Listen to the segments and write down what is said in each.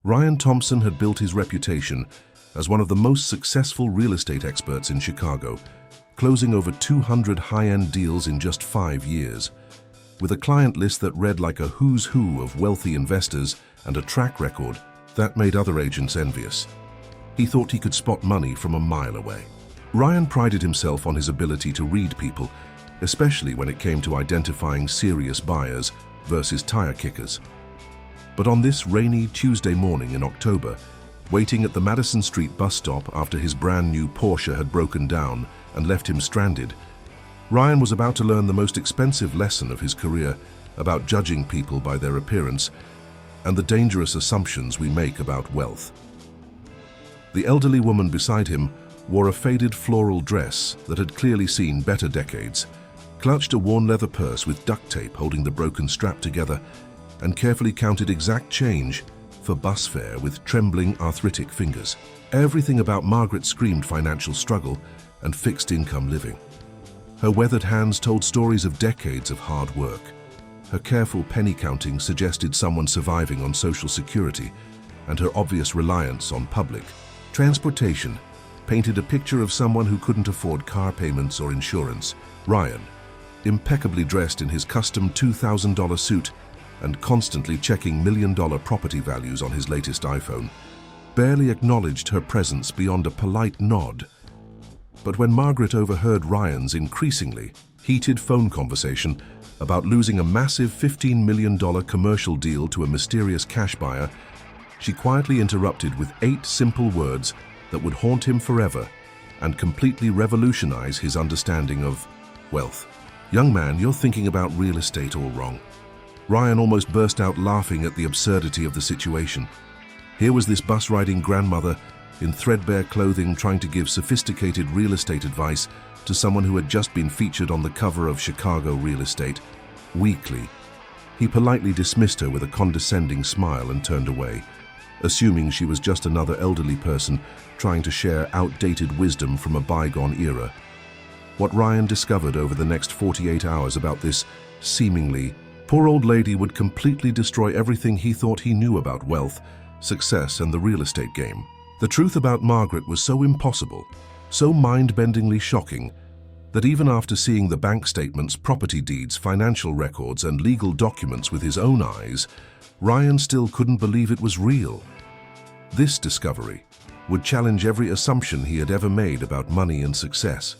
Ryan Thompson had built his reputation as one of the most successful real estate experts in Chicago, closing over 200 high-end deals in just 5 years. With a client list that read like a who's who of wealthy investors and a track record that made other agents envious, he thought he could spot money from a mile away. Ryan prided himself on his ability to read people, especially when it came to identifying serious buyers versus tire kickers. But on this rainy Tuesday morning in October, waiting at the Madison Street bus stop after his brand new Porsche had broken down and left him stranded, Ryan was about to learn the most expensive lesson of his career about judging people by their appearance and the dangerous assumptions we make about wealth. The elderly woman beside him wore a faded floral dress that had clearly seen better decades, clutched a worn leather purse with duct tape holding the broken strap together, and carefully counted exact change for bus fare with trembling, arthritic fingers. Everything about Margaret screamed financial struggle and fixed income living. Her weathered hands told stories of decades of hard work. Her careful penny counting suggested someone surviving on Social Security, and her obvious reliance on public transportation painted a picture of someone who couldn't afford car payments or insurance. Ryan, impeccably dressed in his custom $2,000 suit and constantly checking million-dollar property values on his latest iPhone, barely acknowledged her presence beyond a polite nod. But when Margaret overheard Ryan's increasingly heated phone conversation about losing a massive $15 million commercial deal to a mysterious cash buyer, she quietly interrupted with 8 simple words that would haunt him forever and completely revolutionize his understanding of wealth. "Young man, you're thinking about real estate all wrong." Ryan almost burst out laughing at the absurdity of the situation. Here was this bus-riding grandmother in threadbare clothing trying to give sophisticated real estate advice to someone who had just been featured on the cover of Chicago Real Estate Weekly. He politely dismissed her with a condescending smile and turned away, assuming she was just another elderly person trying to share outdated wisdom from a bygone era. What Ryan discovered over the next 48 hours about this seemingly poor old lady would completely destroy everything he thought he knew about wealth, success, and the real estate game. The truth about Margaret was so impossible, so mind-bendingly shocking, that even after seeing the bank statements, property deeds, financial records, and legal documents with his own eyes, Ryan still couldn't believe it was real. This discovery would challenge every assumption he had ever made about money and success.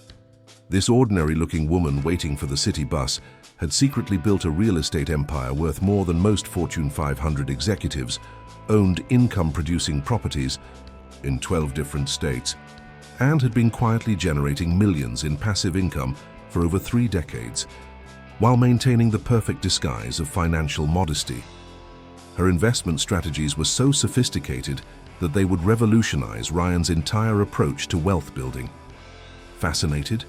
This ordinary-looking woman waiting for the city bus had secretly built a real estate empire worth more than most Fortune 500 executives, owned income-producing properties in 12 different states, and had been quietly generating millions in passive income for over 3 decades, while maintaining the perfect disguise of financial modesty. Her investment strategies were so sophisticated that they would revolutionize Ryan's entire approach to wealth building. Fascinated?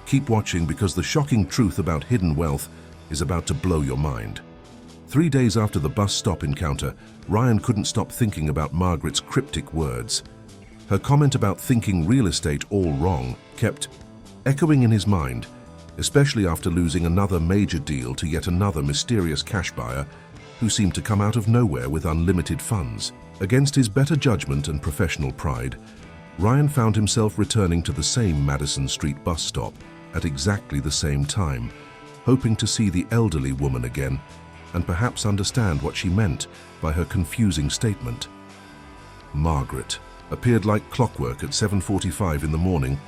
Keep watching, because the shocking truth about hidden wealth is about to blow your mind. 3 days after the bus stop encounter, Ryan couldn't stop thinking about Margaret's cryptic words. Her comment about thinking real estate all wrong kept echoing in his mind, especially after losing another major deal to yet another mysterious cash buyer who seemed to come out of nowhere with unlimited funds. Against his better judgment and professional pride, Ryan found himself returning to the same Madison Street bus stop at exactly the same time, hoping to see the elderly woman again and perhaps understand what she meant by her confusing statement. Margaret appeared like clockwork at 7:45 in the morning,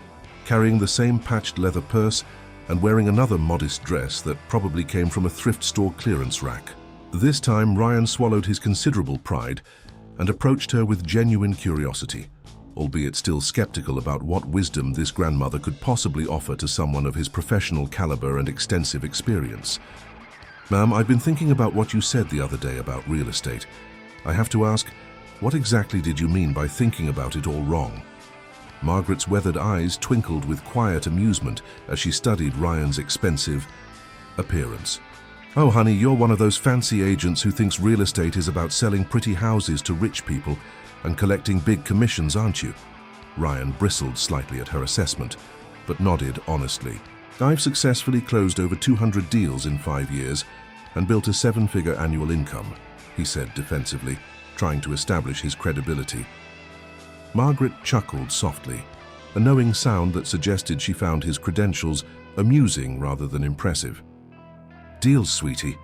carrying the same patched leather purse and wearing another modest dress that probably came from a thrift store clearance rack. This time, Ryan swallowed his considerable pride and approached her with genuine curiosity, albeit still skeptical about what wisdom this grandmother could possibly offer to someone of his professional caliber and extensive experience. "Ma'am, I've been thinking about what you said the other day about real estate. I have to ask, what exactly did you mean by thinking about it all wrong?" Margaret's weathered eyes twinkled with quiet amusement as she studied Ryan's expensive appearance. "Oh, honey, you're one of those fancy agents who thinks real estate is about selling pretty houses to rich people and collecting big commissions, aren't you?" Ryan bristled slightly at her assessment, but nodded honestly. "I've successfully closed over 200 deals in 5 years and built a 7-figure annual income," he said defensively. trying to establish his credibility. Margaret chuckled softly, a knowing sound that suggested she found his credentials amusing rather than impressive. "Deals, sweetie.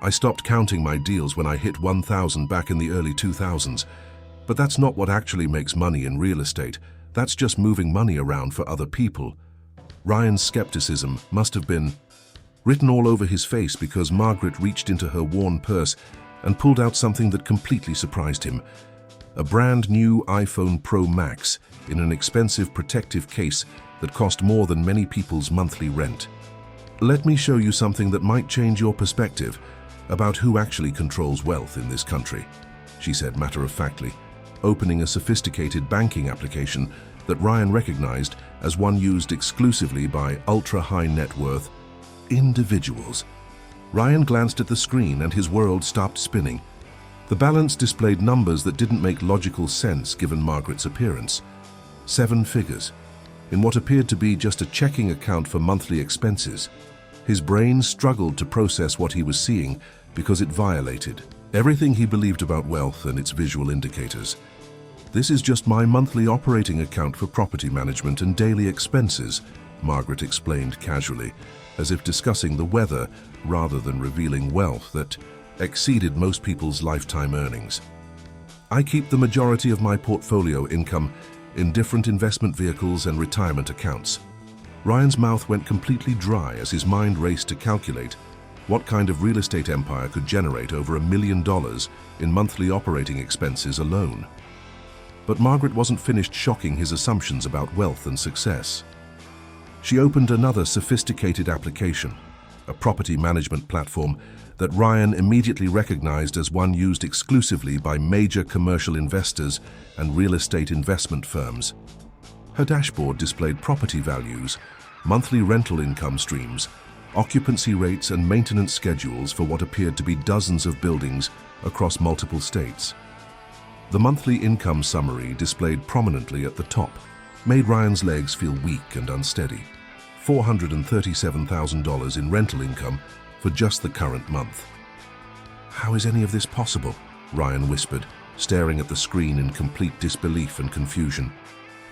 I stopped counting my deals when I hit 1,000 back in the early 2000s. But that's not what actually makes money in real estate. That's just moving money around for other people." Ryan's skepticism must have been written all over his face because Margaret reached into her worn purse and pulled out something that completely surprised him. A brand new iPhone Pro Max in an expensive protective case that cost more than many people's monthly rent. "Let me show you something that might change your perspective about who actually controls wealth in this country," she said matter-of-factly, opening a sophisticated banking application that Ryan recognized as one used exclusively by ultra-high net worth individuals. Ryan glanced at the screen and his world stopped spinning. The balance displayed numbers that didn't make logical sense given Margaret's appearance. 7 figures, in what appeared to be just a checking account for monthly expenses. His brain struggled to process what he was seeing because it violated everything he believed about wealth and its visual indicators. "This is just my monthly operating account for property management and daily expenses," Margaret explained casually, as if discussing the weather rather than revealing wealth that exceeded most people's lifetime earnings. "I keep the majority of my portfolio income in different investment vehicles and retirement accounts." Ryan's mouth went completely dry as his mind raced to calculate what kind of real estate empire could generate over $1 million in monthly operating expenses alone. But Margaret wasn't finished shocking his assumptions about wealth and success. She opened another sophisticated application, a property management platform that Ryan immediately recognized as one used exclusively by major commercial investors and real estate investment firms. Her dashboard displayed property values, monthly rental income streams, occupancy rates and maintenance schedules for what appeared to be dozens of buildings across multiple states. The monthly income summary displayed prominently at the top made Ryan's legs feel weak and unsteady. $437,000 in rental income for just the current month. "How is any of this possible?" Ryan whispered, staring at the screen in complete disbelief and confusion.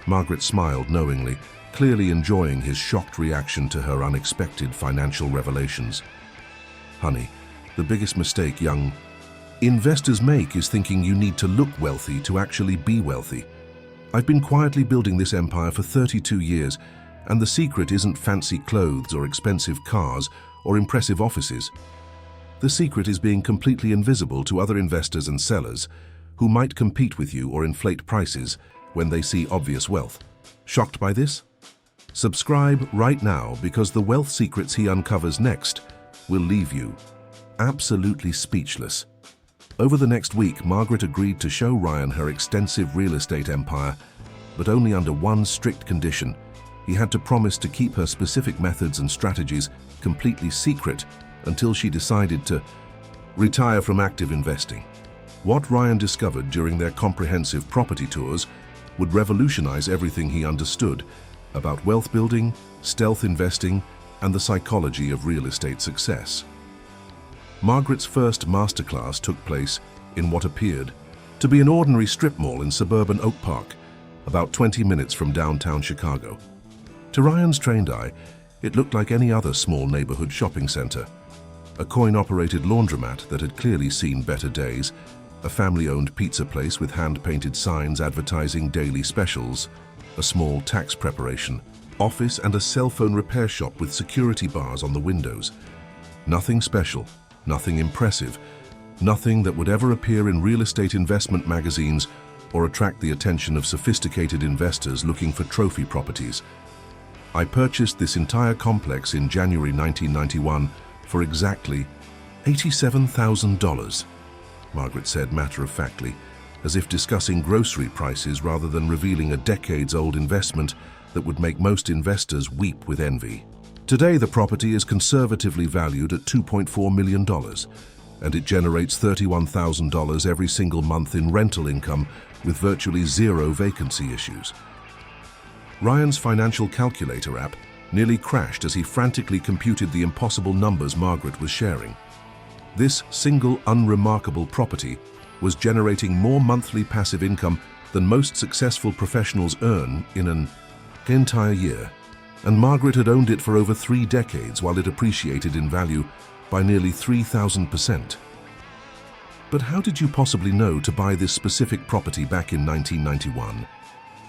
Margaret smiled knowingly, clearly enjoying his shocked reaction to her unexpected financial revelations. "Honey, the biggest mistake young investors make is thinking you need to look wealthy to actually be wealthy. I've been quietly building this empire for 32 years, and the secret isn't fancy clothes or expensive cars or impressive offices. The secret is being completely invisible to other investors and sellers who might compete with you or inflate prices when they see obvious wealth. Shocked by this? Subscribe right now because the wealth secrets he uncovers next will leave you absolutely speechless. Over the next week, Margaret agreed to show Ryan her extensive real estate empire, but only under one strict condition. He had to promise to keep her specific methods and strategies completely secret until she decided to retire from active investing. What Ryan discovered during their comprehensive property tours would revolutionize everything he understood about wealth building, stealth investing, and the psychology of real estate success. Margaret's first masterclass took place in what appeared to be an ordinary strip mall in suburban Oak Park, about 20 minutes from downtown Chicago. To Ryan's trained eye, it looked like any other small neighborhood shopping center. A coin-operated laundromat that had clearly seen better days, a family-owned pizza place with hand-painted signs advertising daily specials, a small tax preparation, office and a cell phone repair shop with security bars on the windows. Nothing special, nothing impressive, nothing that would ever appear in real estate investment magazines or attract the attention of sophisticated investors looking for trophy properties. I purchased this entire complex in January 1991 for exactly $87,000, Margaret said matter-of-factly, as if discussing grocery prices rather than revealing a decades-old investment that would make most investors weep with envy. Today, the property is conservatively valued at $2.4 million, and it generates $31,000 every single month in rental income with virtually zero vacancy issues. Ryan's financial calculator app nearly crashed as he frantically computed the impossible numbers Margaret was sharing. This single unremarkable property was generating more monthly passive income than most successful professionals earn in an entire year. And Margaret had owned it for over 3 decades while it appreciated in value by nearly 3,000%. But how did you possibly know to buy this specific property back in 1991?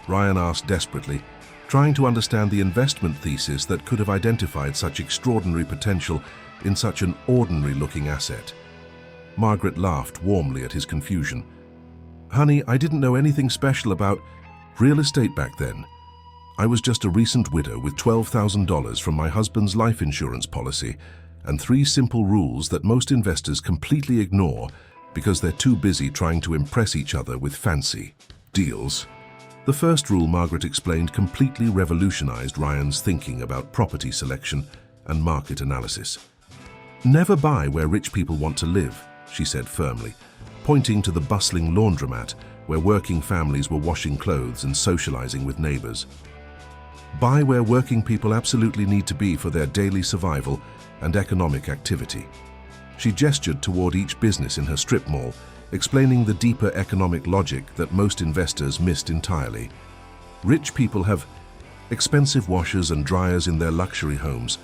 Ryan asked desperately, trying to understand the investment thesis that could have identified such extraordinary potential in such an ordinary-looking asset. Margaret laughed warmly at his confusion. "Honey, I didn't know anything special about real estate back then. I was just a recent widow with $12,000 from my husband's life insurance policy and 3 simple rules that most investors completely ignore because they're too busy trying to impress each other with fancy deals." The first rule, Margaret explained, completely revolutionized Ryan's thinking about property selection and market analysis. "Never buy where rich people want to live," she said firmly, pointing to the bustling laundromat where working families were washing clothes and socializing with neighbors. "Buy where working people absolutely need to be for their daily survival and economic activity." She gestured toward each business in her strip mall, explaining the deeper economic logic that most investors missed entirely. Rich people have expensive washers and dryers in their luxury homes.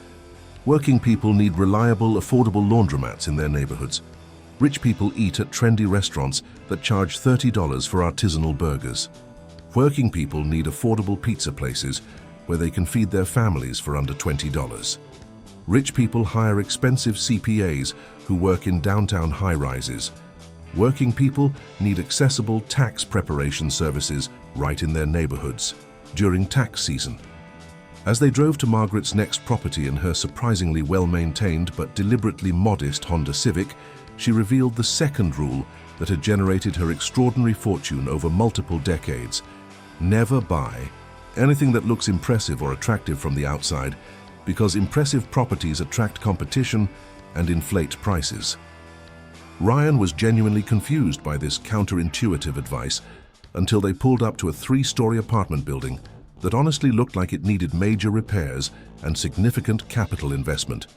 Working people need reliable, affordable laundromats in their neighborhoods. Rich people eat at trendy restaurants that charge $30 for artisanal burgers. Working people need affordable pizza places where they can feed their families for under $20. Rich people hire expensive CPAs who work in downtown high-rises. Working people need accessible tax preparation services right in their neighborhoods during tax season. As they drove to Margaret's next property in her surprisingly well-maintained but deliberately modest Honda Civic, she revealed the second rule that had generated her extraordinary fortune over multiple decades. Never buy anything that looks impressive or attractive from the outside, because impressive properties attract competition and inflate prices. Ryan was genuinely confused by this counterintuitive advice until they pulled up to a 3-story apartment building that honestly looked like it needed major repairs and significant capital investment.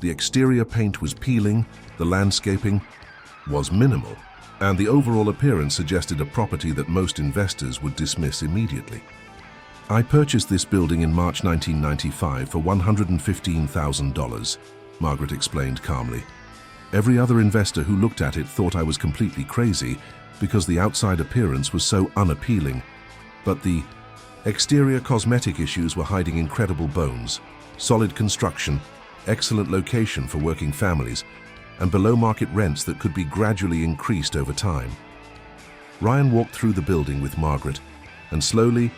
The exterior paint was peeling, the landscaping was minimal, and the overall appearance suggested a property that most investors would dismiss immediately. "I purchased this building in March 1995 for $115,000, Margaret explained calmly. "Every other investor who looked at it thought I was completely crazy because the outside appearance was so unappealing, but the exterior cosmetic issues were hiding incredible bones: solid construction, excellent location for working families, and below-market rents that could be gradually increased over time." Ryan walked through the building with Margaret and slowly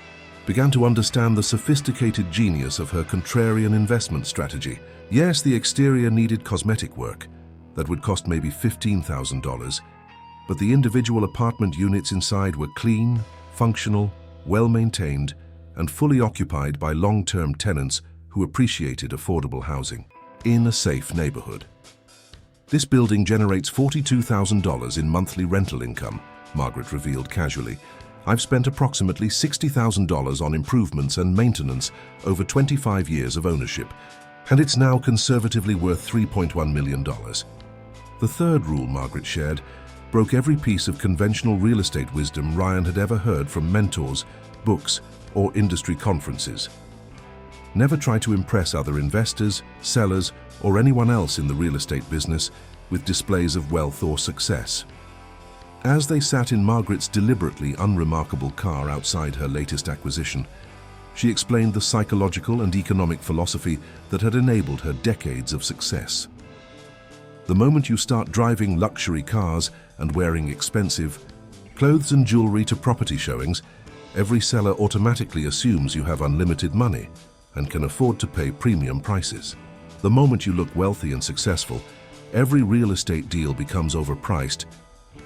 began to understand the sophisticated genius of her contrarian investment strategy. Yes, the exterior needed cosmetic work that would cost maybe $15,000, but the individual apartment units inside were clean, functional, well-maintained, and fully occupied by long-term tenants who appreciated affordable housing in a safe neighborhood. "This building generates $42,000 in monthly rental income," Margaret revealed casually. "I've spent approximately $60,000 on improvements and maintenance over 25 years of ownership, and it's now conservatively worth $3.1 million. The third rule, Margaret shared, broke every piece of conventional real estate wisdom Ryan had ever heard from mentors, books, or industry conferences. Never try to impress other investors, sellers, or anyone else in the real estate business with displays of wealth or success. As they sat in Margaret's deliberately unremarkable car outside her latest acquisition, she explained the psychological and economic philosophy that had enabled her decades of success. The moment you start driving luxury cars and wearing expensive clothes and jewelry to property showings, every seller automatically assumes you have unlimited money and can afford to pay premium prices. The moment you look wealthy and successful, every real estate deal becomes overpriced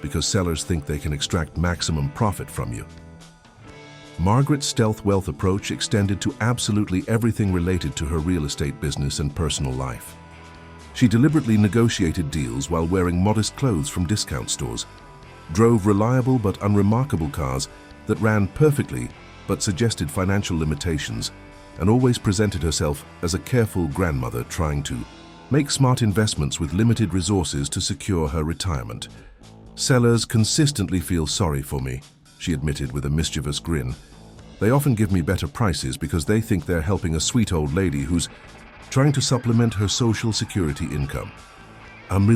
because sellers think they can extract maximum profit from you. Margaret's stealth wealth approach extended to absolutely everything related to her real estate business and personal life. She deliberately negotiated deals while wearing modest clothes from discount stores, drove reliable but unremarkable cars that ran perfectly but suggested financial limitations, and always presented herself as a careful grandmother trying to make smart investments with limited resources to secure her retirement. Sellers consistently feel sorry for me, she admitted with a mischievous grin. They often give me better prices because they think they're helping a sweet old lady who's trying to supplement her social security income. Ryan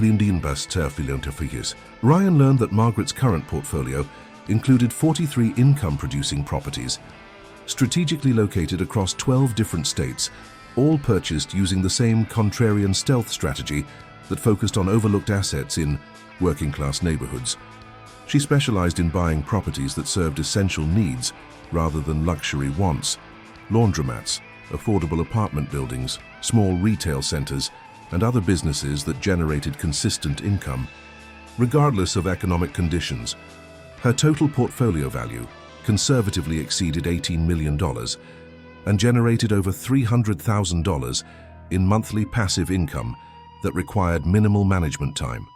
learned that Margaret's current portfolio included 43 income-producing properties, strategically located across 12 different states, all purchased using the same contrarian stealth strategy that focused on overlooked assets in working-class neighborhoods. She specialized in buying properties that served essential needs rather than luxury wants: laundromats, affordable apartment buildings, small retail centers, and other businesses that generated consistent income. Regardless of economic conditions, her total portfolio value conservatively exceeded $18 million and generated over $300,000 in monthly passive income that required minimal management time.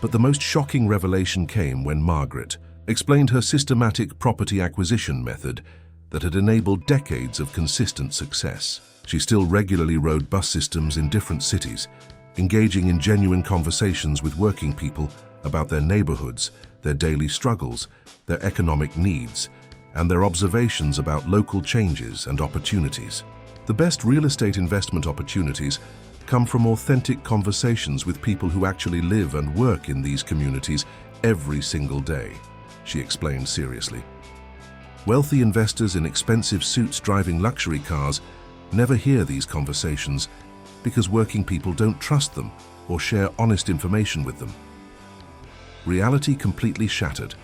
But the most shocking revelation came when Margaret explained her systematic property acquisition method that had enabled decades of consistent success. She still regularly rode bus systems in different cities, engaging in genuine conversations with working people about their neighborhoods, their daily struggles, their economic needs, and their observations about local changes and opportunities. The best real estate investment opportunities come from authentic conversations with people who actually live and work in these communities every single day, she explained seriously. Wealthy investors in expensive suits driving luxury cars never hear these conversations because working people don't trust them or share honest information with them. Reality completely shattered.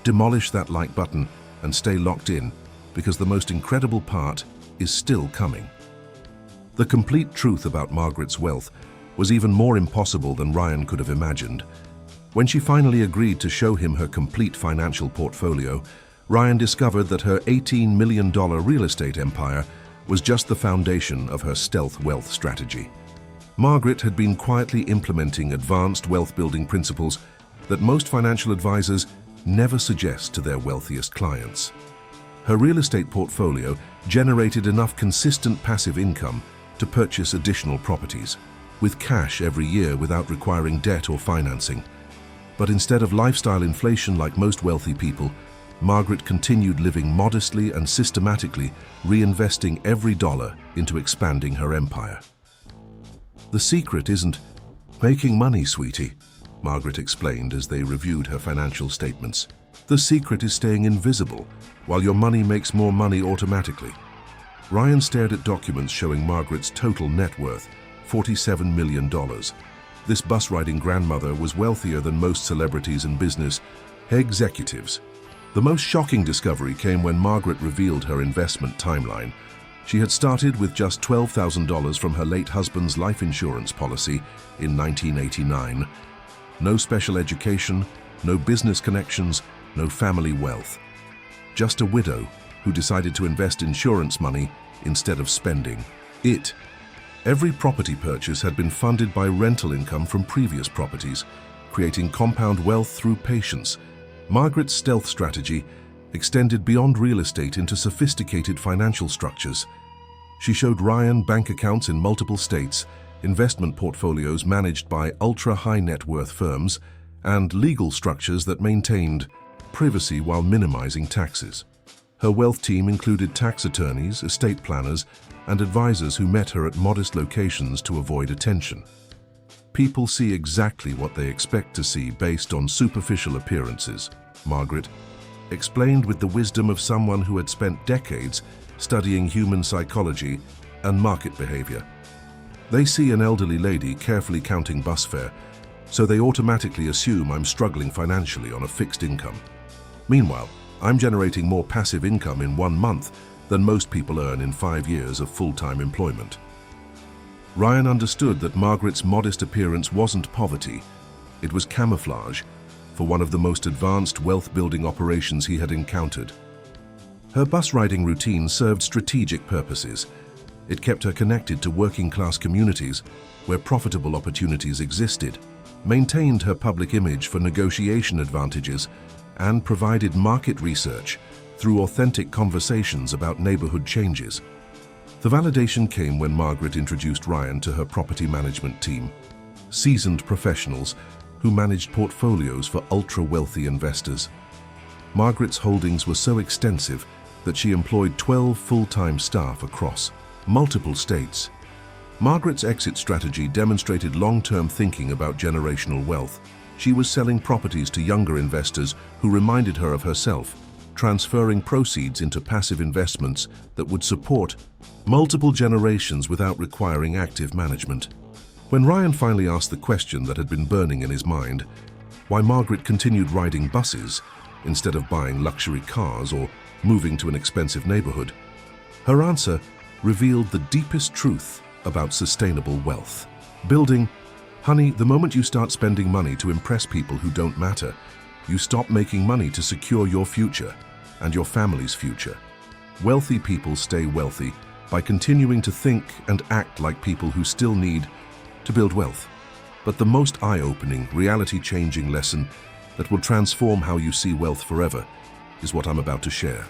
Demolish that like button and stay locked in, because the most incredible part is still coming. The complete truth about Margaret's wealth was even more impossible than Ryan could have imagined. When she finally agreed to show him her complete financial portfolio, Ryan discovered that her $18 million real estate empire was just the foundation of her stealth wealth strategy. Margaret had been quietly implementing advanced wealth-building principles that most financial advisors never suggest to their wealthiest clients. Her real estate portfolio generated enough consistent passive income to purchase additional properties, with cash every year without requiring debt or financing. But instead of lifestyle inflation like most wealthy people, Margaret continued living modestly and systematically, reinvesting every dollar into expanding her empire. "The secret isn't making money, sweetie," Margaret explained as they reviewed her financial statements. "The secret is staying invisible while your money makes more money automatically." Ryan stared at documents showing Margaret's total net worth, $47 million. This bus-riding grandmother was wealthier than most celebrities and business executives. The most shocking discovery came when Margaret revealed her investment timeline. She had started with just $12,000 from her late husband's life insurance policy in 1989. No special education, no business connections, no family wealth. Just a widow who decided to invest insurance money instead of spending it. Every property purchase had been funded by rental income from previous properties, creating compound wealth through patience. Margaret's stealth strategy extended beyond real estate into sophisticated financial structures. She showed Ryan bank accounts in multiple states, investment portfolios managed by ultra-high net worth firms, and legal structures that maintained privacy while minimizing taxes. Her wealth team included tax attorneys, estate planners, and advisors who met her at modest locations to avoid attention. People see exactly what they expect to see based on superficial appearances, Margaret explained with the wisdom of someone who had spent decades studying human psychology and market behavior. They see an elderly lady carefully counting bus fare, so they automatically assume I'm struggling financially on a fixed income. Meanwhile, I'm generating more passive income in 1 month than most people earn in 5 years of full-time employment. Ryan understood that Margaret's modest appearance wasn't poverty, it was camouflage for one of the most advanced wealth-building operations he had encountered. Her bus-riding routine served strategic purposes. It kept her connected to working-class communities where profitable opportunities existed, maintained her public image for negotiation advantages, and provided market research through authentic conversations about neighborhood changes. The validation came when Margaret introduced Ryan to her property management team, seasoned professionals who managed portfolios for ultra-wealthy investors. Margaret's holdings were so extensive that she employed 12 full-time staff across multiple states. Margaret's exit strategy demonstrated long-term thinking about generational wealth. She was selling properties to younger investors who reminded her of herself, transferring proceeds into passive investments that would support multiple generations without requiring active management. When Ryan finally asked the question that had been burning in his mind, why Margaret continued riding buses instead of buying luxury cars or moving to an expensive neighborhood, her answer revealed the deepest truth about sustainable wealth. Building, honey, the moment you start spending money to impress people who don't matter, you stop making money to secure your future and your family's future. Wealthy people stay wealthy by continuing to think and act like people who still need to build wealth. But the most eye-opening, reality-changing lesson that will transform how you see wealth forever is what I'm about to share.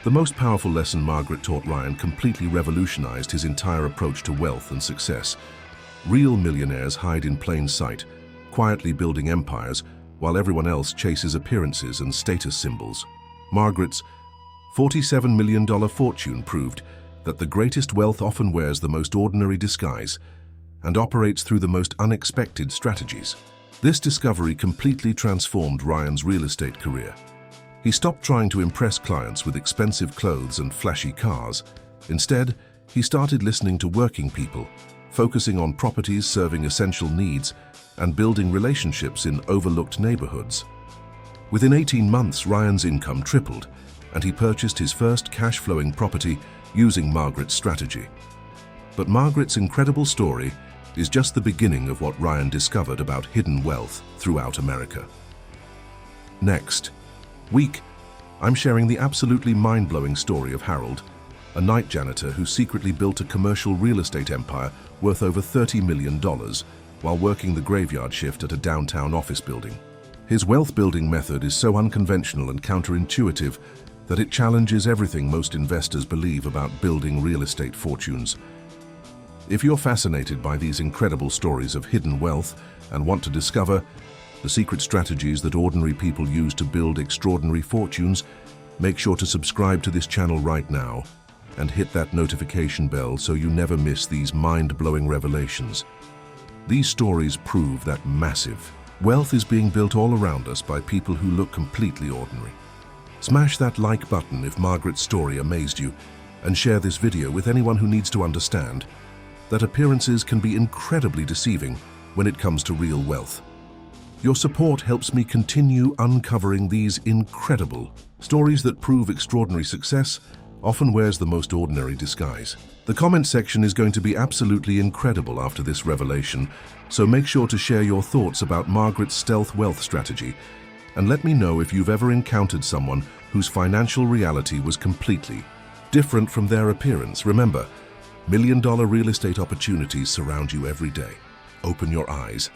The most powerful lesson Margaret taught Ryan completely revolutionized his entire approach to wealth and success. Real millionaires hide in plain sight, quietly building empires while everyone else chases appearances and status symbols. Margaret's $47 million fortune proved that the greatest wealth often wears the most ordinary disguise and operates through the most unexpected strategies. This discovery completely transformed Ryan's real estate career. He stopped trying to impress clients with expensive clothes and flashy cars. Instead, he started listening to working people, focusing on properties serving essential needs and building relationships in overlooked neighborhoods. Within 18 months, Ryan's income tripled, and he purchased his first cash-flowing property using Margaret's strategy. But Margaret's incredible story is just the beginning of what Ryan discovered about hidden wealth throughout America. Next week, I'm sharing the absolutely mind-blowing story of Harold, a night janitor who secretly built a commercial real estate empire worth over $30 million while working the graveyard shift at a downtown office building. His wealth-building method is so unconventional and counterintuitive that it challenges everything most investors believe about building real estate fortunes. If you're fascinated by these incredible stories of hidden wealth and want to discover the secret strategies that ordinary people use to build extraordinary fortunes, make sure to subscribe to this channel right now and hit that notification bell so you never miss these mind-blowing revelations. These stories prove that massive wealth is being built all around us by people who look completely ordinary. Smash that like button if Margaret's story amazed you, and share this video with anyone who needs to understand that appearances can be incredibly deceiving when it comes to real wealth. Your support helps me continue uncovering these incredible stories that prove extraordinary success often wears the most ordinary disguise. The comment section is going to be absolutely incredible after this revelation, so make sure to share your thoughts about Margaret's stealth wealth strategy, and let me know if you've ever encountered someone whose financial reality was completely different from their appearance. Remember, million-dollar real estate opportunities surround you every day. Open your eyes